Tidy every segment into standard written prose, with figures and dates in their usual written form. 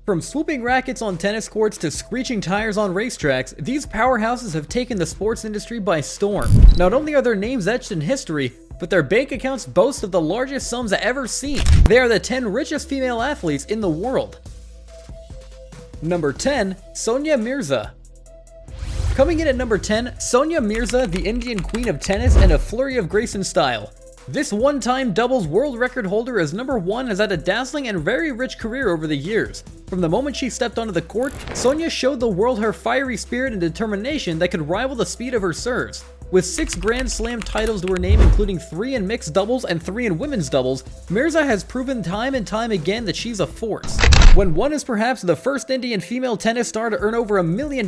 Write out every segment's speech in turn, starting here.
From swooping rackets on tennis courts to screeching tires on racetracks, these powerhouses have taken the sports industry by storm. Not only are their names etched in history, but their bank accounts boast of the largest sums ever seen. They are the 10 richest female athletes in the world. Number 10. Sania Mirza. Coming in at number 10, Sania Mirza, the Indian queen of tennis and a flurry of grace and style. This one-time doubles world record holder as number 1 has had a dazzling and very rich career over the years. From the moment she stepped onto the court, Sania showed the world her fiery spirit and determination that could rival the speed of her serves. With 6 Grand Slam titles to her name, including 3 in mixed doubles and 3 in women's doubles, Mirza has proven time and time again that she's a force. When one is perhaps the first Indian female tennis star to earn over $1 million,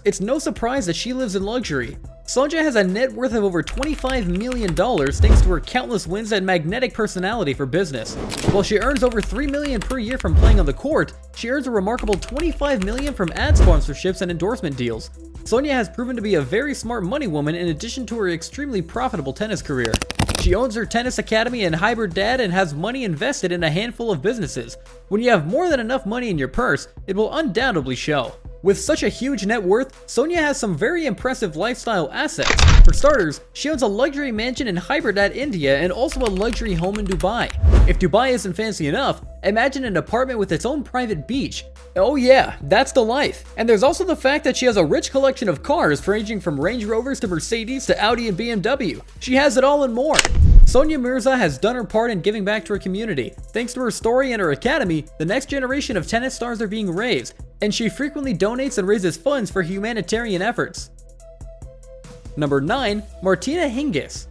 it's no surprise that she lives in luxury. Sania has a net worth of over $25 million thanks to her countless wins and magnetic personality for business. While she earns over $3 million per year from playing on the court, she earns a remarkable $25 million from ad sponsorships and endorsement deals. Sania has proven to be a very smart money woman in addition to her extremely profitable tennis career. She owns her tennis academy and hybrid dad and has money invested in a handful of businesses. When you have more than enough money in your purse, it will undoubtedly show. With such a huge net worth, Sania has some very impressive lifestyle assets. For starters, she owns a luxury mansion in Hyderabad, India, and also a luxury home in Dubai. If Dubai isn't fancy enough, imagine an apartment with its own private beach. Oh yeah, that's the life. And there's also the fact that she has a rich collection of cars ranging from Range Rovers to Mercedes to Audi and BMW. She has it all and more. Sania Mirza has done her part in giving back to her community. Thanks to her story and her academy, the next generation of tennis stars are being raised, and she frequently donates and raises funds for humanitarian efforts. Number 9. Martina Hingis.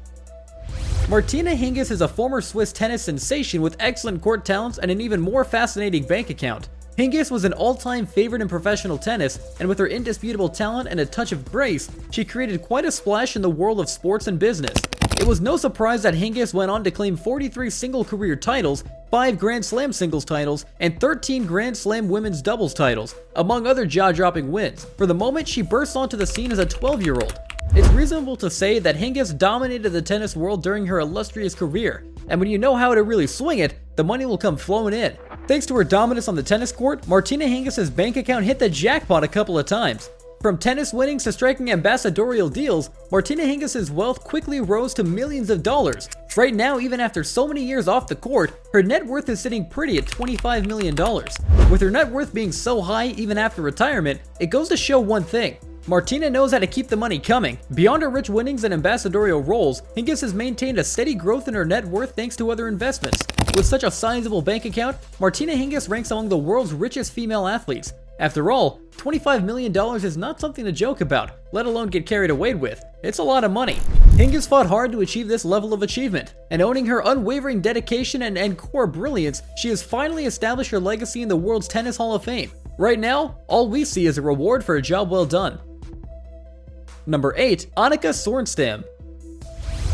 Martina Hingis is a former Swiss tennis sensation with excellent court talents and an even more fascinating bank account. Hingis was an all-time favorite in professional tennis, and with her indisputable talent and a touch of grace, she created quite a splash in the world of sports and business. It was no surprise that Hingis went on to claim 43 single career titles, 5 Grand Slam singles titles, and 13 Grand Slam women's doubles titles, among other jaw-dropping wins. For the moment, she burst onto the scene as a 12-year-old. It's reasonable to say that Hingis dominated the tennis world during her illustrious career, and when you know how to really swing it, the money will come flowing in. Thanks to her dominance on the tennis court, Martina Hingis' bank account hit the jackpot a couple of times. From tennis winnings to striking ambassadorial deals, Martina Hingis' wealth quickly rose to millions of dollars. Right now, even after so many years off the court, her net worth is sitting pretty at $25 million. With her net worth being so high even after retirement, it goes to show one thing. Martina knows how to keep the money coming. Beyond her rich winnings and ambassadorial roles, Hingis has maintained a steady growth in her net worth thanks to other investments. With such a sizable bank account, Martina Hingis ranks among the world's richest female athletes. After all, $25 million is not something to joke about, let alone get carried away with. It's a lot of money. Hingis fought hard to achieve this level of achievement, and owning her unwavering dedication and core brilliance, she has finally established her legacy in the world's Tennis Hall of Fame. Right now, all we see is a reward for a job well done. Number 8. Annika Sörenstam.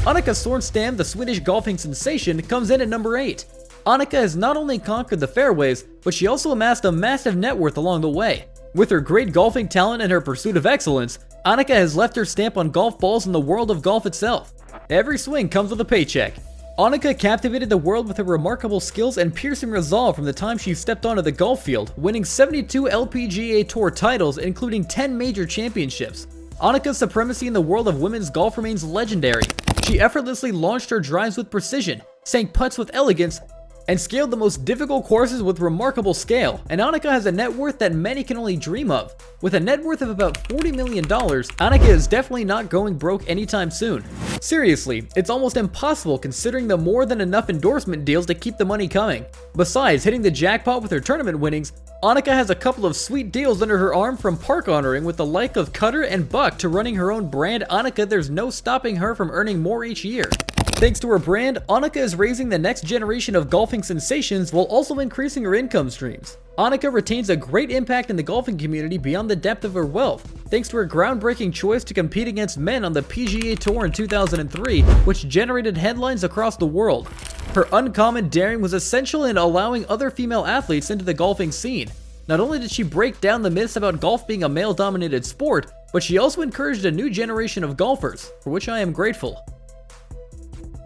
Annika Sörenstam, the Swedish golfing sensation, comes in at number 8. Annika has not only conquered the fairways, but she also amassed a massive net worth along the way. With her great golfing talent and her pursuit of excellence, Annika has left her stamp on golf balls in the world of golf itself. Every swing comes with a paycheck. Annika captivated the world with her remarkable skills and piercing resolve from the time she stepped onto the golf field, winning 72 LPGA Tour titles, including 10 major championships. Annika's supremacy in the world of women's golf remains legendary. She effortlessly launched her drives with precision, sank putts with elegance, and scaled the most difficult courses with remarkable scale, and Annika has a net worth that many can only dream of. With a net worth of about $40 million, Annika is definitely not going broke anytime soon. Seriously, it's almost impossible considering the more than enough endorsement deals to keep the money coming. Besides hitting the jackpot with her tournament winnings, Annika has a couple of sweet deals under her arm, from park honoring with the like of Cutter and Buck to running her own brand Annika. There's no stopping her from earning more each year. Thanks to her brand, Annika is raising the next generation of golfing sensations while also increasing her income streams. Annika retains a great impact in the golfing community beyond the depth of her wealth, thanks to her groundbreaking choice to compete against men on the PGA Tour in 2003, which generated headlines across the world. Her uncommon daring was essential in allowing other female athletes into the golfing scene. Not only did she break down the myths about golf being a male-dominated sport, but she also encouraged a new generation of golfers, for which I am grateful.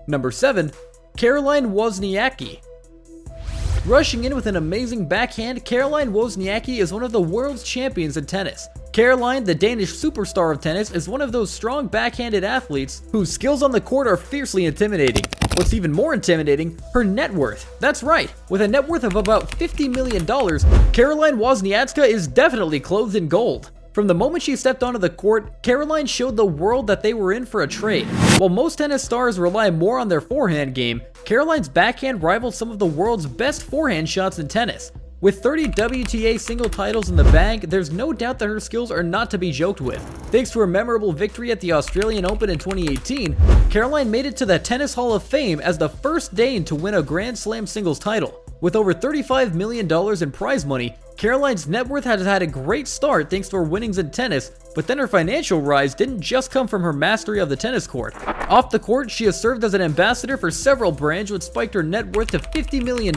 Number 7. Caroline Wozniacki. Rushing in with an amazing backhand, Caroline Wozniacki is one of the world's champions in tennis. Caroline, the Danish superstar of tennis, is one of those strong backhanded athletes whose skills on the court are fiercely intimidating. What's even more intimidating, her net worth. That's right, with a net worth of about $50 million, Caroline Wozniacki is definitely clothed in gold. From the moment she stepped onto the court, Caroline showed the world that they were in for a trade. While most tennis stars rely more on their forehand game, Caroline's backhand rivaled some of the world's best forehand shots in tennis. With 30 WTA single titles in the bag, there's no doubt that her skills are not to be joked with. Thanks to her memorable victory at the Australian Open in 2018, Caroline made it to the Tennis Hall of Fame as the first Dane to win a Grand Slam singles title. With over $35 million in prize money, Caroline's net worth has had a great start thanks to her winnings in tennis, but then her financial rise didn't just come from her mastery of the tennis court. Off the court, she has served as an ambassador for several brands, which spiked her net worth to $50 million.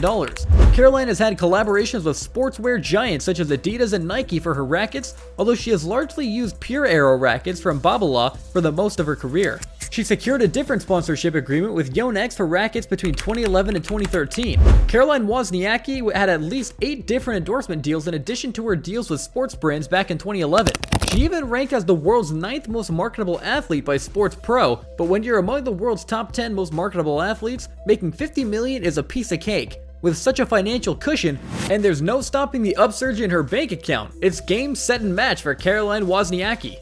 Caroline has had collaborations with sportswear giants such as Adidas and Nike for her rackets, although she has largely used Pure Aero rackets from Babolat for the most of her career. She secured a different sponsorship agreement with Yonex for rackets between 2011 and 2013. Caroline Wozniacki had at least 8 different endorsement deals in addition to her deals with sports brands back in 2011. She even ranked as the world's 9th most marketable athlete by Sports Pro, but when you're among the world's top 10 most marketable athletes, making $50 million is a piece of cake. With such a financial cushion, and there's no stopping the upsurge in her bank account, it's game, set, and match for Caroline Wozniacki.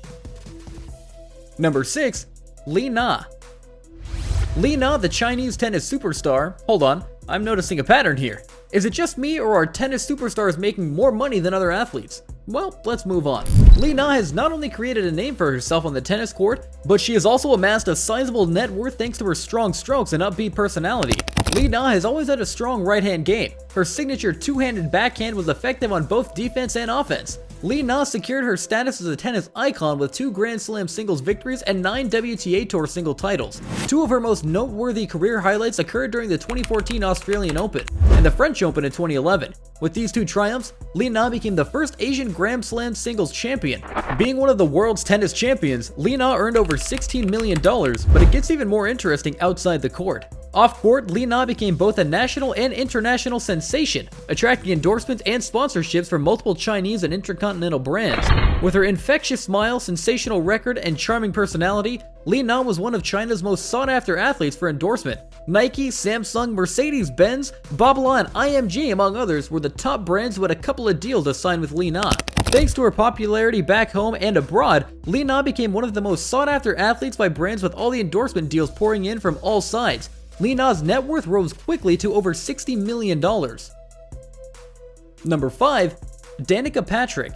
Number 6. Li Na. Li Na, the Chinese tennis superstar. Hold on, I'm noticing a pattern here. Is it just me, or are tennis superstars making more money than other athletes? Well, let's move on. Li Na has not only created a name for herself on the tennis court, but she has also amassed a sizable net worth thanks to her strong strokes and upbeat personality. Li Na has always had a strong right-hand game. Her signature two-handed backhand was effective on both defense and offense. Li Na secured her status as a tennis icon with 2 Grand Slam singles victories and 9 WTA Tour single titles. 2 of her most noteworthy career highlights occurred during the 2014 Australian Open and the French Open in 2011. With these 2 triumphs, Li Na became the first Asian Grand Slam singles champion. Being one of the world's tennis champions, Li Na earned over $16 million, but it gets even more interesting outside the court. Off-court, Li Na became both a national and international sensation, attracting endorsements and sponsorships from multiple Chinese and intercontinental brands. With her infectious smile, sensational record, and charming personality, Li Na was one of China's most sought-after athletes for endorsement. Nike, Samsung, Mercedes-Benz, Babolat, and IMG, among others, were the top brands who had a couple of deals to sign with Li Na. Thanks to her popularity back home and abroad, Li Na became one of the most sought-after athletes by brands, with all the endorsement deals pouring in from all sides. Li Na's net worth rose quickly to over $60 million. Number 5. Danica Patrick.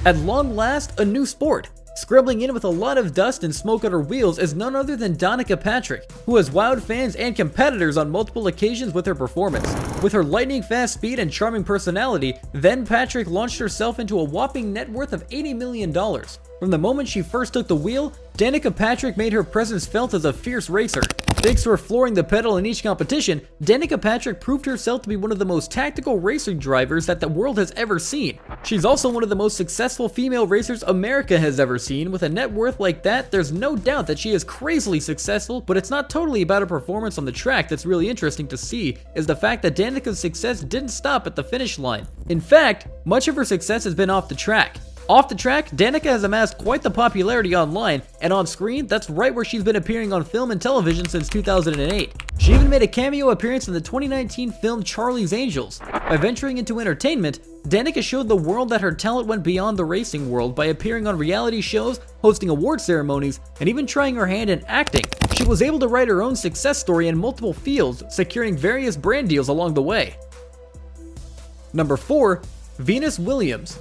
At long last, a new sport. Scribbling in with a lot of dust and smoke on her wheels is none other than Danica Patrick, who has wowed fans and competitors on multiple occasions with her performance. With her lightning-fast speed and charming personality, then Patrick launched herself into a whopping net worth of $80 million. From the moment she first took the wheel, Danica Patrick made her presence felt as a fierce racer. Thanks to her flooring the pedal in each competition, Danica Patrick proved herself to be one of the most tactical racing drivers that the world has ever seen. She's also one of the most successful female racers America has ever seen. With a net worth like that, there's no doubt that she is crazily successful, but it's not totally about her performance on the track. That's really interesting to see is the fact that Danica's success didn't stop at the finish line. In fact, much of her success has been off the track. Off the track, Danica has amassed quite the popularity online, and on screen, that's right where she's been appearing on film and television since 2008. She even made a cameo appearance in the 2019 film Charlie's Angels. By venturing into entertainment, Danica showed the world that her talent went beyond the racing world by appearing on reality shows, hosting award ceremonies, and even trying her hand in acting. She was able to write her own success story in multiple fields, securing various brand deals along the way. Number 4. Venus Williams.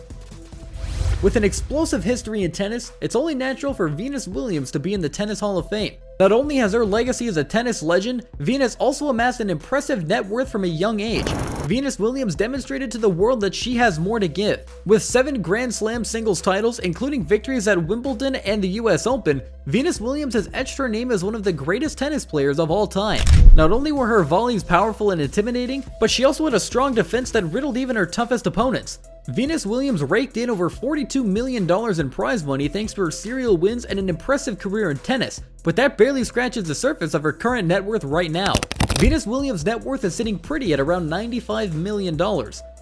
With an explosive history in tennis, it's only natural for Venus Williams to be in the Tennis Hall of Fame. Not only has her legacy as a tennis legend, Venus also amassed an impressive net worth from a young age. Venus Williams demonstrated to the world that she has more to give. With 7 Grand Slam singles titles, including victories at Wimbledon and the US Open, Venus Williams has etched her name as one of the greatest tennis players of all time. Not only were her volleys powerful and intimidating, but she also had a strong defense that riddled even her toughest opponents. Venus Williams raked in over $42 million in prize money thanks to her serial wins and an impressive career in tennis, but that barely scratches the surface of her current net worth right now. Venus Williams' net worth is sitting pretty at around $95 million.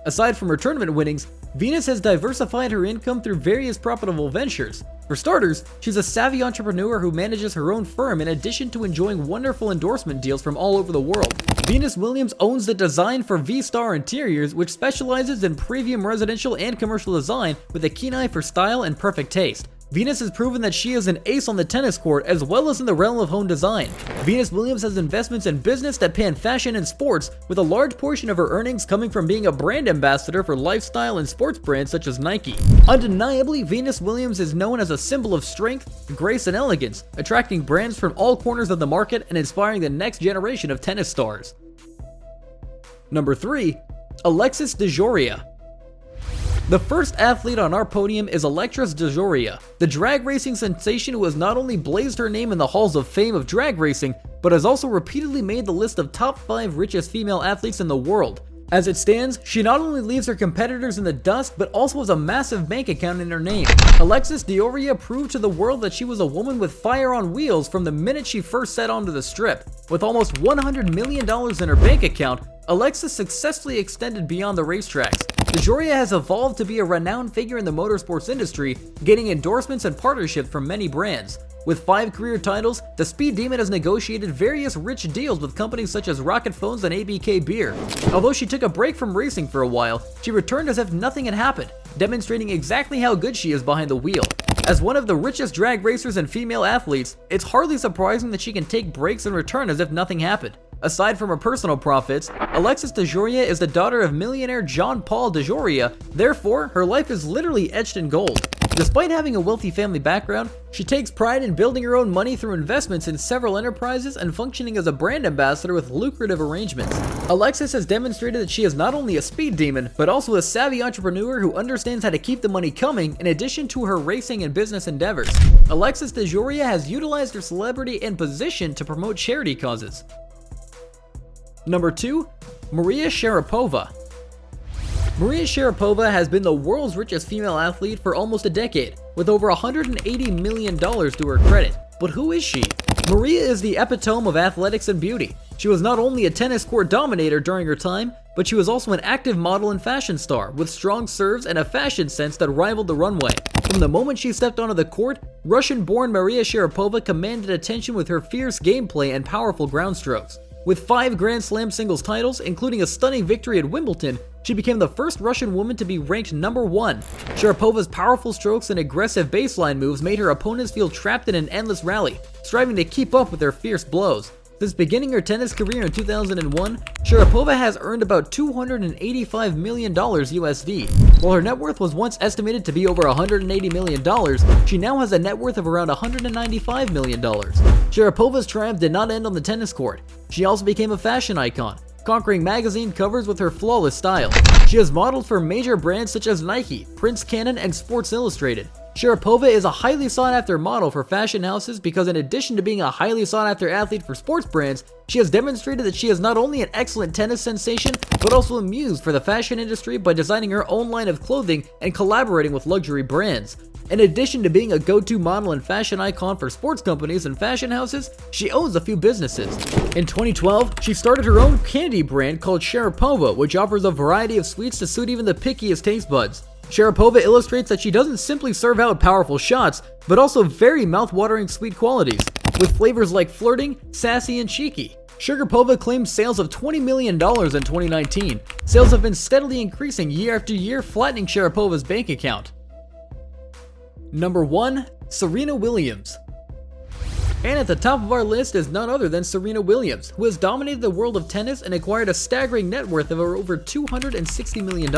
Aside from her tournament winnings, Venus has diversified her income through various profitable ventures. For starters, she's a savvy entrepreneur who manages her own firm in addition to enjoying wonderful endorsement deals from all over the world. Venus Williams owns the design for V-Star Interiors, which specializes in premium residential and commercial design with a keen eye for style and perfect taste. Venus has proven that she is an ace on the tennis court as well as in the realm of home design. Venus Williams has investments in business that pan fashion and sports, with a large portion of her earnings coming from being a brand ambassador for lifestyle and sports brands such as Nike. Undeniably, Venus Williams is known as a symbol of strength, grace, and elegance, attracting brands from all corners of the market and inspiring the next generation of tennis stars. Number 3. Alexis DeJoria. The first athlete on our podium is Alexis DeJoria, the drag racing sensation who has not only blazed her name in the halls of fame of drag racing, but has also repeatedly made the list of top 5 richest female athletes in the world. As it stands, she not only leaves her competitors in the dust, but also has a massive bank account in her name. Alexis DeJoria proved to the world that she was a woman with fire on wheels from the minute she first set onto the strip. With almost $100 million in her bank account, Alexis successfully extended beyond the racetracks. DeJoria has evolved to be a renowned figure in the motorsports industry, gaining endorsements and partnerships from many brands. With 5 career titles, the Speed Demon has negotiated various rich deals with companies such as Rocket Phones and ABK Beer. Although she took a break from racing for a while, she returned as if nothing had happened, demonstrating exactly how good she is behind the wheel. As one of the richest drag racers and female athletes, it's hardly surprising that she can take breaks and return as if nothing happened. Aside from her personal profits, Alexis DeJoria is the daughter of millionaire John Paul DeJoria, therefore, her life is literally etched in gold. Despite having a wealthy family background, she takes pride in building her own money through investments in several enterprises and functioning as a brand ambassador with lucrative arrangements. Alexis has demonstrated that she is not only a speed demon, but also a savvy entrepreneur who understands how to keep the money coming in addition to her racing and business endeavors. Alexis DeJoria has utilized her celebrity and position to promote charity causes. Number 2. Maria Sharapova. Maria Sharapova has been the world's richest female athlete for almost a decade, with over $180 million to her credit. But who is she? Maria is the epitome of athletics and beauty. She was not only a tennis court dominator during her time, but she was also an active model and fashion star, with strong serves and a fashion sense that rivaled the runway. From the moment she stepped onto the court, Russian-born Maria Sharapova commanded attention with her fierce gameplay and powerful ground strokes. With 5 Grand Slam singles titles, including a stunning victory at Wimbledon, she became the first Russian woman to be ranked number 1. Sharapova's powerful strokes and aggressive baseline moves made her opponents feel trapped in an endless rally, striving to keep up with their fierce blows. Since beginning her tennis career in 2001, Sharapova has earned about $285 million USD. While her net worth was once estimated to be over $180 million, she now has a net worth of around $195 million. Sharapova's triumph did not end on the tennis court. She also became a fashion icon, conquering magazine covers with her flawless style. She has modeled for major brands such as Nike, Prince Canon, and Sports Illustrated. Sharapova is a highly sought-after model for fashion houses because in addition to being a highly sought-after athlete for sports brands, she has demonstrated that she is not only an excellent tennis sensation, but also a muse for the fashion industry by designing her own line of clothing and collaborating with luxury brands. In addition to being a go-to model and fashion icon for sports companies and fashion houses, she owns a few businesses. In 2012, she started her own candy brand called Sharapova, which offers a variety of sweets to suit even the pickiest taste buds. Sharapova illustrates that she doesn't simply serve out powerful shots, but also very mouth-watering sweet qualities, with flavors like flirting, sassy, and cheeky. Sharapova claims sales of $20 million in 2019. Sales have been steadily increasing year after year, flattening Sharapova's bank account. Number 1. Serena Williams. And at the top of our list is none other than Serena Williams, who has dominated the world of tennis and acquired a staggering net worth of over $260 million.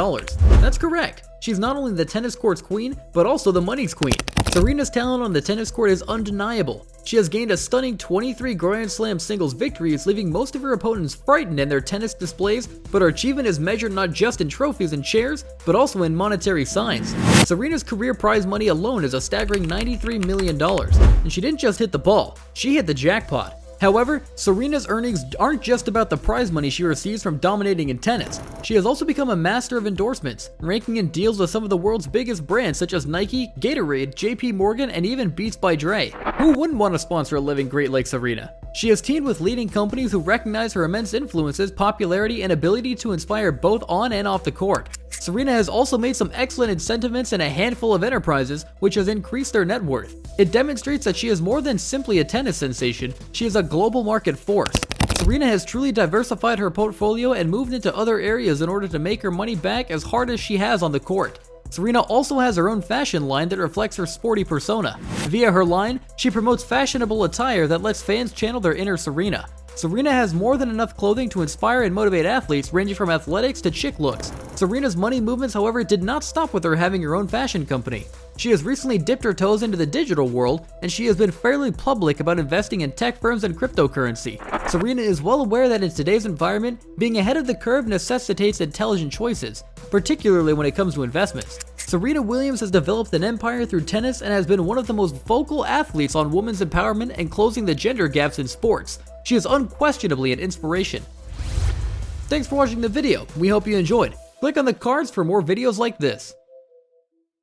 That's correct. She's not only the tennis court's queen, but also the money's queen. Serena's talent on the tennis court is undeniable. She has gained a stunning 23 Grand Slam singles victories, leaving most of her opponents frightened in their tennis displays, but her achievement is measured not just in trophies and shares, but also in monetary signs. Serena's career prize money alone is a staggering $93 million, and she didn't just hit the ball, she hit the jackpot. However, Serena's earnings aren't just about the prize money she receives from dominating in tennis. She has also become a master of endorsements, ranking in deals with some of the world's biggest brands such as Nike, Gatorade, JP Morgan, and even Beats by Dre. Who wouldn't want to sponsor a living great like Serena? She has teamed with leading companies who recognize her immense influences, popularity, and ability to inspire both on and off the court. Serena has also made some excellent incentives in a handful of enterprises, which has increased their net worth. It demonstrates that she is more than simply a tennis sensation, she is a global market force. Serena has truly diversified her portfolio and moved into other areas in order to make her money back as hard as she has on the court. Serena also has her own fashion line that reflects her sporty persona. Via her line, she promotes fashionable attire that lets fans channel their inner Serena. Serena has more than enough clothing to inspire and motivate athletes ranging from athletics to chic looks. Serena's money movements, however, did not stop with her having her own fashion company. She has recently dipped her toes into the digital world, and she has been fairly public about investing in tech firms and cryptocurrency. Serena is well aware that in today's environment, being ahead of the curve necessitates intelligent choices, particularly when it comes to investments. Serena Williams has developed an empire through tennis and has been one of the most vocal athletes on women's empowerment and closing the gender gaps in sports. She is unquestionably an inspiration. Thanks for watching the video. We hope you enjoyed. Click on the cards for more videos like this.